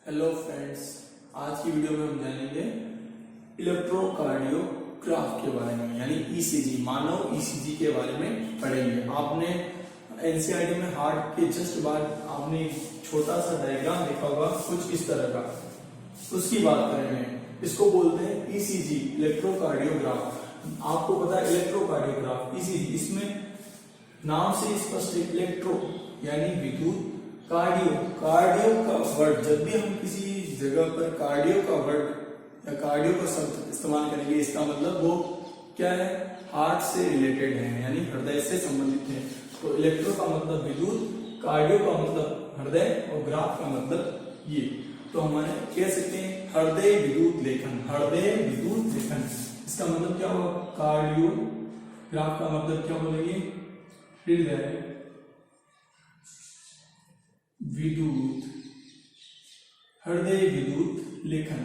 Hello friends, आज की video में हम जानेंगे इलेक्ट्रोकार्डियोग्राफ के बारे में, यानी ईसीजी, मानव ईसीजी के बारे में पढ़ेंगे। आपने एनसीईआरटी में हार्ट के जस्ट बाद आपने छोटा सा डायग्राम देखा होगा कुछ इस तरह का, उसकी बात करेंगे। इसको बोलते हैं ईसीजी, इलेक्ट्रोकार्डियोग्राफ। आपको पता है इलेक्ट्रोकार्डियोग्राफ, ईसीजी, इसमें नाम से स्पष्ट है, इलेक्ट्रो यानी विद्युत, कार्डियो, कार्डियो का वर्ड, जब भी हम किसी जगह पर कार्डियो का वर्ड या कार्डियो का शब्द इस्तेमाल करेंगे, इसका मतलब वो क्या है, हार्ट से रिलेटेड है, यानी हृदय से संबंधित है। तो इलेक्ट्रो का मतलब विद्युत, कार्डियो का मतलब हृदय और ग्राफ का मतलब ये। तो हमारे कह सकते हैं हृदय विद्युत लेखन, हृदय विद्युत लेखन, इसका मतलब क्या हुआ, कार्डियो। ग्राफ का मतलब क्या बोलेंगे, हृदय विद्युत, हृदय विद्युत लेखन,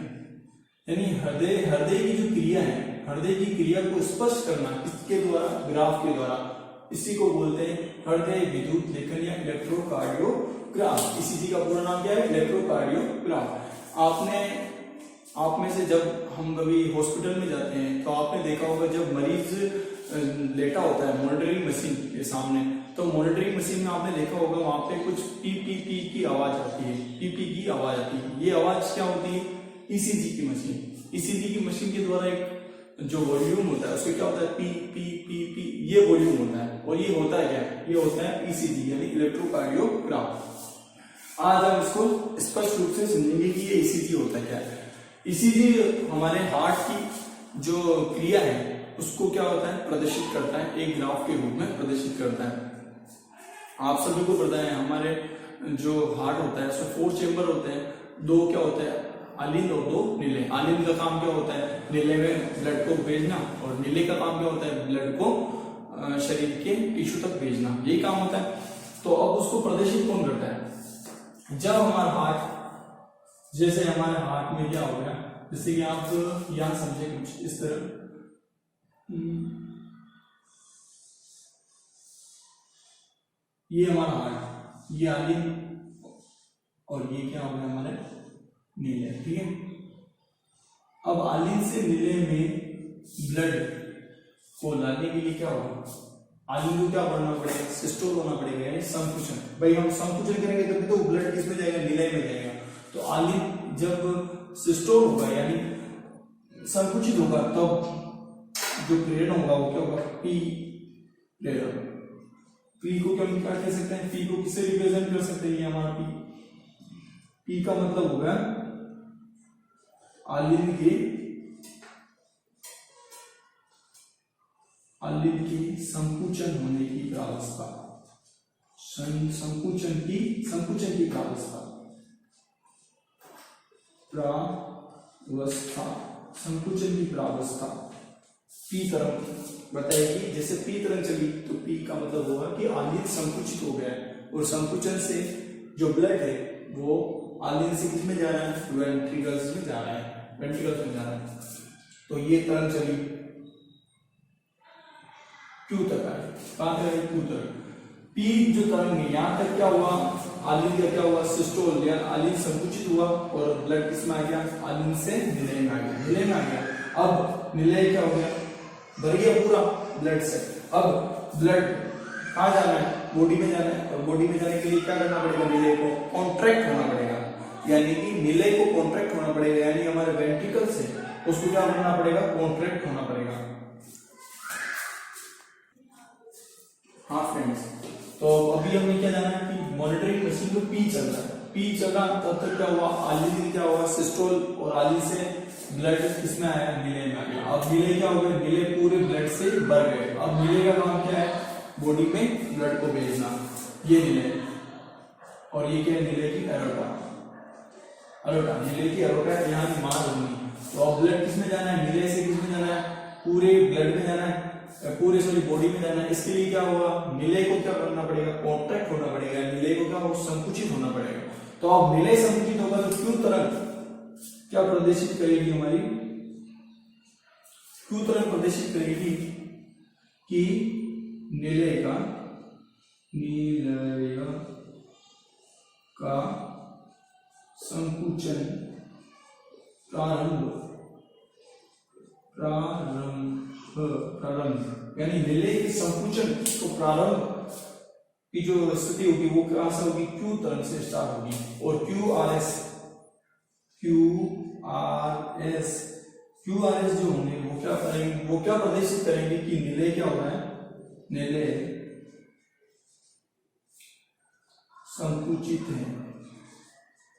यानी हृदय की जो क्रिया है, हृदय की क्रिया को स्पष्ट करना इसके द्वारा, ग्राफ के द्वारा, इसी को बोलते हैं हृदय विद्युत लेखन या इलेक्ट्रोकार्डियोग्राफ। ईसीजी का पूरा नाम क्या है, इलेक्ट्रोकार्डियोग्राफ। आप में से जब हम कभी हॉस्पिटल में जाते हैं तो आपने देखा होगा, जब मरीज लेटा होता है मॉनिटरिंग मशीन के सामने, तो मॉनिटरिंग मशीन में आपने देखा होगा वहां पे कुछ पी पी पी की आवाज आती है, पी पी की आवाज आती है। ये आवाज क्या होती है, ईसीजी की मशीन, ईसीजी की मशीन के द्वारा एक जो वॉल्यूम होता है उसको क्या होता है, पी पी पी पी, ये वॉल्यूम होता है। और ये होता है क्या, ये होता है ईसीजी यानी इलेक्ट्रोकार्डियोग्राफ। आज हम इसको स्पष्ट रूप से समझेंगे कि ये ईसीजी होता क्या है। ईसीजी हमारे हार्ट की जो क्रिया है उसको क्या होता है, प्रदर्शित करता है, एक ग्राफ के रूप में प्रदर्शित करता है। आप सभी को पता है हमारे जो हार्ट होता है उसमें 4 चेंबर होते हैं, 2 क्या होते हैं, आलिंद और 2 नीले। आलिंद का काम क्या होता है, नीले में ब्लड को भेजना, और नीले का काम क्या होता है, ब्लड को शरीर के टिश्यू तक भेजना, यही काम होता है। तो अब उसको प्रदर्शित कौन करता है, जब हमारा हार्ट, जैसे हमारे हार्ट में क्या हो गया, जैसे कि आप यहां समझे कुछ इस तरह, ये हमारा हार्ट, ये आलिंद और ये क्या हो गया हमारे नीले, ठीक है। अब आलिंद से नीले में ब्लड को लाने के लिए क्या होगा, आलिंद को क्या बढ़ना पड़ेगा, सिस्टोल होना पड़ेगा, यानी संकुचन। भाई हम संकुचन करेंगे तभी तो ब्लड किसमें जाएगा, नीले में जाएगा। तो आलिंद जब सिस्टोल होगा यानी संकुचित होगा, तब जो प्रेरण होगा वो क्या होगा, पी प्रेरण। पी को क्या कह सकते हैं, पी को किससे रिप्रेजेंट कर सकते हैं, हमारा पी, पी का मतलब होगा आलिंद की संकुचन होने की प्रावस्था, संकुचन की प्रावस्था, संकुचन की प्रावस्था। पी तरंग बताएगी, जैसे पी तरंग चली तो पी का मतलब होगा कि आलिंद संकुचित हो गया है, और संकुचन से जो ब्लड है वो आलिंद से किसमें जा रहा है, वेंट्रिकल्स में जा रहा है, वेंट्रिकल्स में जा रहा है। तो ये तरंग चली क्यू तक आई, कहां तक आई, क्यू तक। पी जो तरंग है यहां तक क्या हुआ, आलिंद का क्या हुआ, सिस्टोल, यानी आलिंद संकुचित हुआ और ब्लड किसमें आ गया, आलिंद से नीले में आ गया, नीले में आ गया। अब नीले क्या हो गया, भर गया पूरा ब्लड से। अब ब्लड कहां जाना है, बॉडी में जाना है, और बॉडी में जाने के लिए क्या करना पड़ेगा, नीले को कॉन्ट्रैक्ट होना पड़ेगा, यानी कि नीले को कॉन्ट्रैक्ट होना पड़ेगा, यानी हमारे वेंट्रिकल से उसको क्या करना पड़ेगा, कॉन्ट्रैक्ट होना पड़ेगा। हाँ फ्रेंड्स, तो अभी हमने क्या जाना है कि मॉनिटरिंग मशीन में पी चल रहा है, पी चला तब तक क्या हुआ, आलिंद क्या हुआ, सिस्टोल, और आलिंद से ब्लड किसमें आया, नीले में आ गया। अब नीले क्या हो गए, नीले पूरे ब्लड से भर गए। अब नीले का काम क्या है, बॉडी में ब्लड को भेजना, ये नीले, और ये क्या है, नीले की एरोटा, नीले की एरोटा यहाँ मार होगी। तो अब ब्लड किसमें जाना है, नीले से किसमें जाना है, पूरे ब्लड में जाना है, पूरे सॉरी बॉडी में जाना है। इसके लिए क्या होगा, नीले को क्या करना पड़ेगा, कॉन्ट्रैक्ट होना पड़ेगा, नीले को क्या होगा, संकुचित होना पड़ेगा। तो अब नीले संकुचित होगा तो क्यू तरंग क्या प्रदर्शित करेगी, हमारी क्यू तरंग प्रदर्शित करेगी कि नीले का संकुचन प्रारंभ यानी निलय के संकुचन तो प्रारंभ की जो स्थिति होगी वो कहां से होगी, क्यू तरंग से स्टार्ट होगी। और क्यू आर एस जो होंगे वो क्या करेंगे, वो क्या प्रदर्शित करेंगे कि निलय क्या हो रहा है, निलय संकुचित है।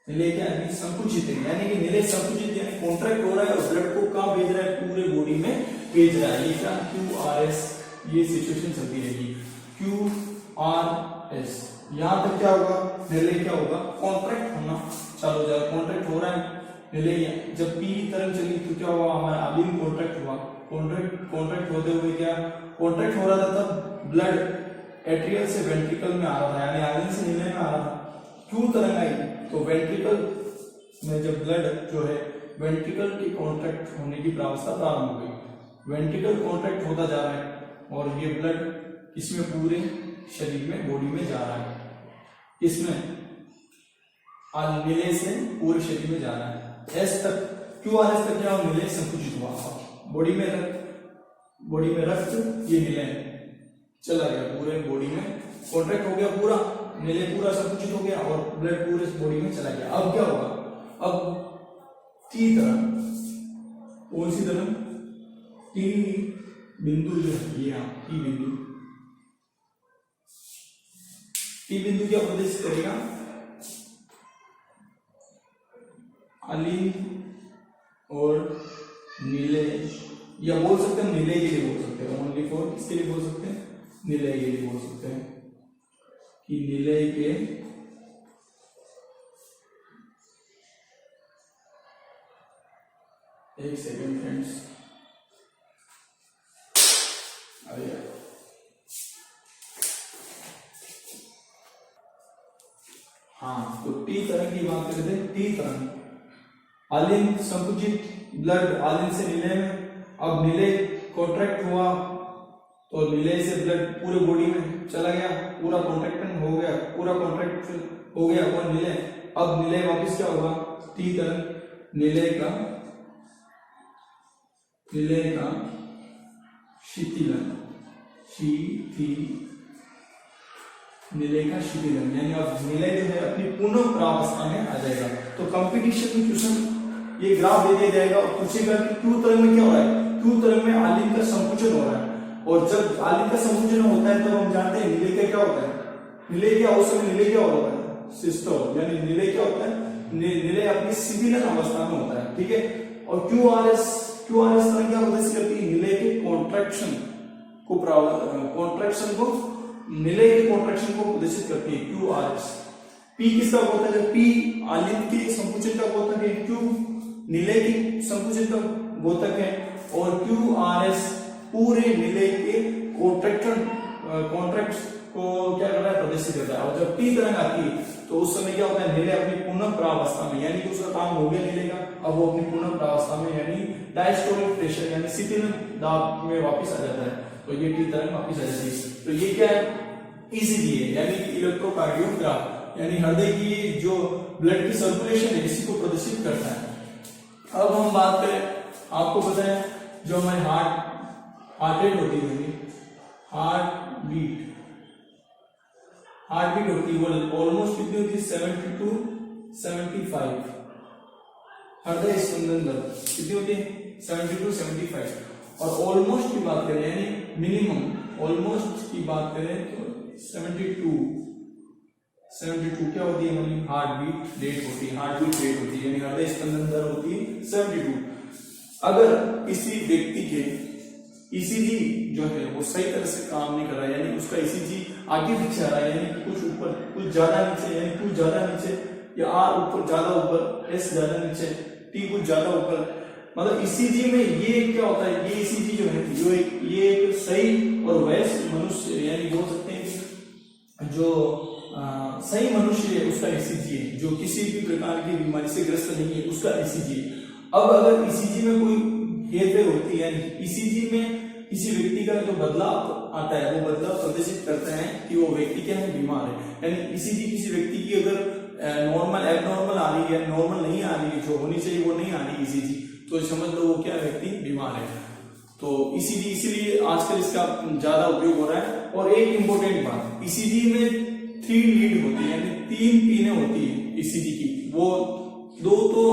निलय क्या है, संकुचित है, यानी कि निलय संकुचित यानी कॉन्ट्रैक्ट हो रहा है और ब्लड को कहां भेज रहा है, पूरे बॉडी में भेज रहा है। ये क्या क्यू आर एस, ये सिचुएशन चलती रहेगी। क्यू आर एस यहां तक क्या होगा, निलय क्या होगा, कॉन्ट्रैक्ट होना चालू हो जाएगा। कॉन्ट्रैक्ट हो रहा है निलय, जब पी तरंग चली तो क्या हुआ, हमारा आलिन कॉन्ट्रैक्ट हुआ। कॉन्ट्रैक्ट होते हुए क्या कॉन्ट्रैक्ट हो रहा था, तब ब्लड एट्रियल से वेंट्रिकल में आ रहा था, यानी आलिन से निलय में आ रहा था। क्यू तरंग आई तो वेंट्रिकल में जब ब्लड जो है वेंट्रिकल के कॉन्ट्रैक्ट होने की प्रावस्था प्रारंभ हो गई। वेंट्रिकल कॉन्ट्रैक्ट होता जा रहा है और ये ब्लड इसमें पूरे शरीर में, बॉडी में जा रहा है। इसमें निलय से पूरे शरीर में जा रहा है। एस तक, क्यू आर एस तक क्या निलय संकुचित हुआ, बॉडी में रक्त ये निलय चला गया, पूरे बॉडी में कॉन्ट्रैक्ट हो गया, पूरा निलय पूरा संकुचित हो गया और ब्लड पूरे बॉडी में चला गया। अब क्या होगा, अब टी तरंग, कौन सी तरंग, टी बिंदु जो है ये टी बिंदु क्या प्रदर्शित करेगा, आलिन और निलय, या बोल सकते हैं निलय के लिए बोल सकते हैं, ओनली फॉर किसके लिए बोल सकते हैं, निलय के लिए बोल सकते हैं कि निलय के एक सेकेंड फ्रेंड्स, हाँ तो टी तरंग की बात करते हैं। टी तरंग आलिन संकुचित, ब्लड आलिन से निलय में, अब निलय कॉन्ट्रैक्ट हुआ तो निलय से ब्लड पूरे बॉडी में चला गया, पूरा कॉन्ट्रैक्शन हो गया, पूरा कॉन्ट्रैक्ट हो गया और निलय, अब निलय वापस क्या होगा, टी तरंग निलय का शिथिलन, निलय का शिथिलन, यानी अब निलय जो है अपनी पुनः प्रावस्था में आ जाएगा। तो कंपटीशन में क्वेश्चन ये ग्राफ दे दिया जाएगा और पूछेगा कि क्यू तरंग में क्या हो रहा है, क्यू तरंग में आलिन का संकुचन हो रहा है, और जब आलिन का संकुचन होता है तो हम जानते हैं निलय का क्या होता है, निलय क्या उस समय निलय क्या होता है, सिस्टोल, यानी निलय क्या होता है, निलय अपनी शिथिलन अवस्था में होता है, ठीक है। और क्यू आर एस तरंग क्या प्रदर्शित करती है, निलय के कॉन्ट्रैक्शन को निलय के कॉन्ट्रैक्शन को प्रदर्शित करती है क्यू आर एस। पी किसका बोलता है, पी आलिन के संकुचन का बोधक है, क्यू निलय की संकुचन का बोधक है, और क्यू आर एस पूरे निलय के कॉन्ट्रैक्ट को क्या कर रहा है, प्रदर्शित करता है। और जब टी तरंग आती है तो उस समय क्या होता है, निलय अपनी पुनः प्रावस्था में, यानी कि उसका काम हो गया निलय का, अब वो अपनी पुनः प्रावस्था में यानी डायस्टोलिक प्रेशर यानी शिथिलन दाब में वापस आ जाता है, तो ये टी तरंग वापस आ जाती है। तो ये क्या है, ईसीजी है, यानी इलेक्ट्रोकार्डियोग्राफ, यानी हृदय की जो ब्लड की सर्कुलेशन है इसी को प्रदर्शित करता है। अब हम बात करें, आपको पता है जो हमारी हार्ट रेट होती है, हार्ट बीट होती है वो ऑलमोस्ट कितनी होती है, 70 to 75। हृदय स्पंदन दर कितनी होती है, 70 to 75। और ऑलमोस्ट की बात करें यानी मिनिमम ऑलमोस्ट की बात करें तो 72 क्या होती है, हमारी हार्ट बीट रेट होती है, हार्ट बीट रेट होती है, यानी हृदय स्पंदन दर होती है 72। अगर किसी व्यक्ति के ईसीजी जो है वो सही तरह से काम नहीं कर रहा है, यानी उसका ईसीजी आगे पीछे आ रहा है, यानी कुछ ऊपर कुछ ज्यादा नीचे, यानी कुछ ज्यादा नीचे, या आर ऊपर ज्यादा ऊपर, एस ज्यादा नीचे, टी कुछ ज्यादा ऊपर, मतलब ईसीजी में ये क्या होता है, ये ईसीजी जो है ये एक सही और वयस्क मनुष्य, यानी बोल सकते हैं कि जो सही मनुष्य है उसका ईसीजी है, जो किसी भी प्रकार की बीमारी से ग्रस्त नहीं है उसका ईसीजी। अब अगर ईसीजी में कोई हेरफेर होती है, ईसीजी में किसी व्यक्ति का जो बदलाव आता है वो बदलाव प्रदर्शित करते हैं कि वो व्यक्ति क्या है, बीमार है। यानी ईसीजी किसी व्यक्ति की अगर नॉर्मल एबनॉर्मल आ रही है, नॉर्मल नहीं आ रही है, जो होनी चाहिए वो नहीं आ रही ईसीजी, तो समझ लो वो क्या व्यक्ति बीमार है। तो ईसीजी इसीलिए आजकल इसका ज्यादा उपयोग हो रहा है। और एक इम्पोर्टेंट बात, ईसीजी में 3 लीड होती है, यानी 3 पिने होती है ईसीजी की। वो 2 तो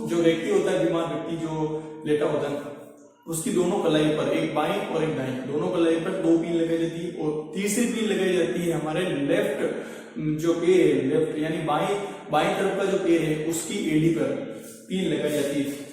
जो व्यक्ति होता है, बीमार व्यक्ति जो लेटा होता है, उसकी दोनों कलाई पर, एक बाईं और एक दाईं, दोनों कलाई पर 2 पिन लगाई जाती है। और तीसरी पिन लगाई जाती है हमारे लेफ्ट जो पैर है, लेफ्ट यानी बाईं तरफ का जो पैर है उसकी एड़ी पर पिन लगाई जाती है।